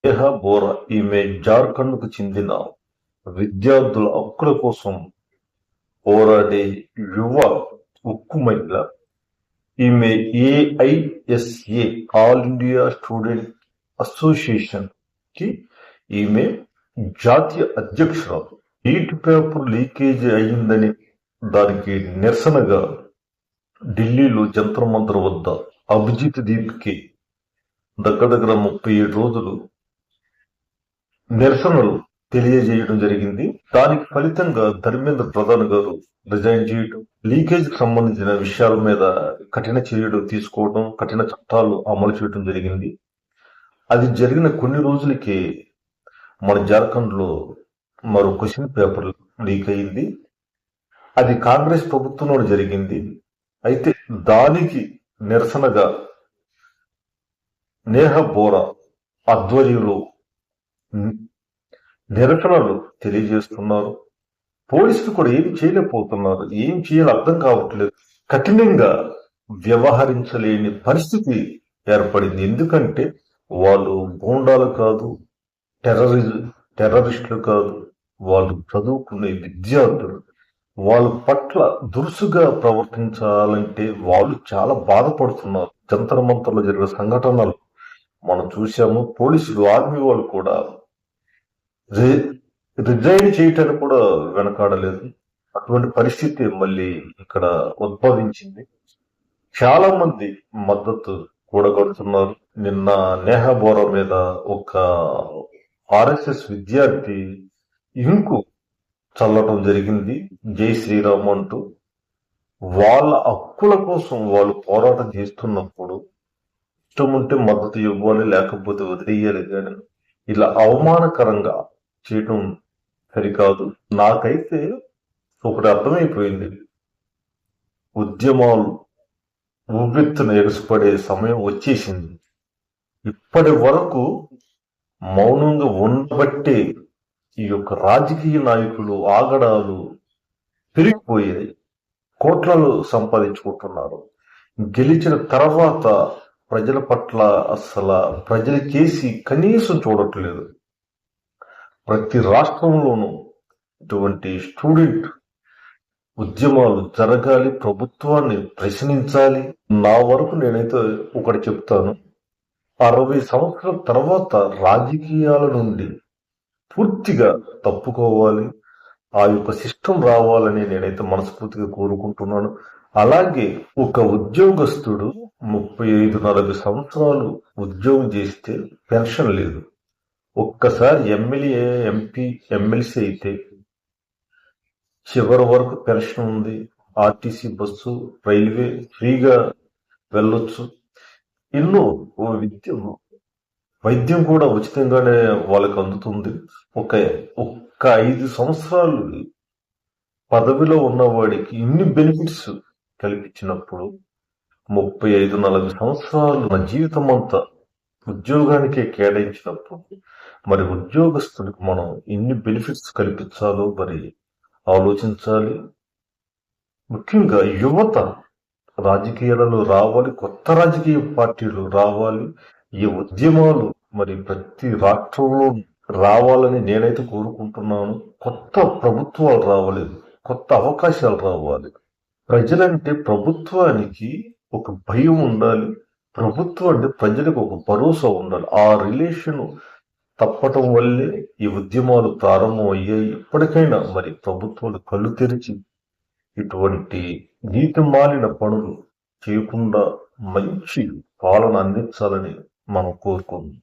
నేహా బోరా ఈమె జార్ఖండ్కు చెందిన విద్యార్థుల హక్కుల కోసం పోరాడే యువ ఉక్కు మహిళ. ఈమె AISA all India student association కి ఈమె జాతీయ అధ్యక్షురాలు. నీటి పేపర్ లీకేజీ అయిందని దానికి నిరసనగా ఢిల్లీలో జంతర్ మంతర్ వద్ద అభిజిత్ దీప్కి దగ్గర 37 రోజులు నిరసనలు తెలియజేయడం జరిగింది. దానికి ఫలితంగా ధర్మేంద్ర ప్రధాన్ గారు రిజైన్ చేయడం, లీకేజ్ కి సంబంధించిన విషయాల మీద కఠిన చర్యలు తీసుకోవడం, కఠిన చట్టాలు అమలు చేయడం జరిగింది. అది జరిగిన కొన్ని రోజులకి మన జార్ఖండ్ లో మరో క్వశ్చన్ పేపర్ లీక్ అయింది. అది కాంగ్రెస్ ప్రభుత్వంలో జరిగింది. అయితే దానికి నిరసనగా నేహా బోరా ఆధ్వర్యంలో నిరసనలు తెలియజేస్తున్నారు. పోలీసులు కూడా ఏం చేయలేకపోతున్నారు, ఏం చేయాలో అర్థం కావట్లేదు. కఠినంగా వ్యవహరించలేని పరిస్థితి ఏర్పడింది. ఎందుకంటే వాళ్ళు గూండాలు కాదు, టెర్రరిస్టులు కాదు, వాళ్ళు చదువుకునే విద్యార్థులు. వాళ్ళ పట్ల దురుసుగా ప్రవర్తించాలంటే వాళ్ళు చాలా బాధపడుతున్నారు. జంతర్ మంతర్లో జరిగిన సంఘటనలు మనం చూసాము. పోలీసులు, ఆర్మీ వాళ్ళు కూడా రిజైన్ చేయటానికి కూడా వెనకాడలేదు. అటువంటి పరిస్థితి మళ్ళీ ఇక్కడ ఉద్భవించింది. చాలా మంది మద్దతు కూడగడుతున్నారు. నిన్న నేహా బోరా మీద ఒక ఆర్ఎస్ఎస్ విద్యార్థి ఇంకు చల్లటం జరిగింది, జై శ్రీరామ్ అంటూ. వాళ్ళ హక్కుల కోసం వాళ్ళు పోరాటం చేస్తున్నప్పుడు ఇష్టం ఉంటే మద్దతు ఇవ్వాలి, లేకపోతే వదిలేయాలి. కానీ ఇలా అవమానకరంగా చేయటం సరికాదు. నాకైతే ఒకటి అర్థమైపోయింది, ఉద్యమాలు ఉవ్వెత్తున ఎగసిపడే సమయం వచ్చేసింది. ఇప్పటి వరకు మౌనంగా ఉండబట్టే ఈ యొక్క రాజకీయ నాయకులు ఆగడాలు పెరిగిపోయాయి. కోట్లలో సంపాదించుకుంటున్నారు. గెలిచిన తర్వాత ప్రజల పట్ల అసలు ప్రజల కేసి కనీసం చూడట్లేదు. ప్రతి రాష్ట్రంలోనూ ఇటువంటి స్టూడెంట్ ఉద్యమాలు జరగాలి, ప్రభుత్వాన్ని ప్రశ్నించాలి. నా వరకు నేనైతే ఒకటి చెప్తాను, 60 సంవత్సరాల తర్వాత రాజకీయాల నుండి పూర్తిగా తప్పుకోవాలి, ఆ యొక్క సిస్టమ్ రావాలని నేనైతే మనస్ఫూర్తిగా కోరుకుంటున్నాను. అలాగే ఒక ఉద్యోగస్తుడు 35-40 సంవత్సరాలు ఉద్యోగం చేస్తే పెన్షన్ లేదు. ఒక్కసారి ఎమ్మెల్యే, ఎంపీ, ఎమ్మెల్సీ అయితే చివరి వరకు పెన్షన్ ఉంది. ఆర్టీసీ బస్సు, రైల్వే ఫ్రీగా వెళ్ళొచ్చు. ఎన్నో వైద్యం కూడా ఉచితంగానే వాళ్ళకి అందుతుంది. ఒక్క 5 సంవత్సరాలు పదవిలో ఉన్నవాడికి ఇన్ని బెనిఫిట్స్ కల్పించినప్పుడు 35-40 సంవత్సరాలు నా జీవితం అంతా ఉద్యోగానికే కేటాయించినప్పుడు మరి ఉద్యోగస్తులకు మనం ఎన్ని బెనిఫిట్స్ కల్పించాలో మరి ఆలోచించాలి. ముఖ్యంగా యువత రాజకీయాలలో రావాలి, కొత్త రాజకీయ పార్టీలు రావాలి. ఈ ఉద్యమాలు మరి ప్రతి రాష్ట్రంలో రావాలని నేనైతే కోరుకుంటున్నాను. కొత్త ప్రభుత్వాలు రావాలి, కొత్త అవకాశాలు రావాలి. ప్రజలంటే ప్రభుత్వానికి ఒక భయం ఉండాలి, ప్రభుత్వం అంటే ప్రజలకు ఒక భరోసా ఉండాలి. ఆ రిలేషన్ తప్పటం వల్లే ఈ ఉద్యమాలు ప్రారంభం అయ్యాయి. ఇప్పటికైనా మరి ప్రభుత్వాలు కళ్ళు తెరిచి ఇటువంటి నీతి మాలిన పనులు చేయకుండా మంచి పాలన అందించాలని మనం కోరుకుందాం.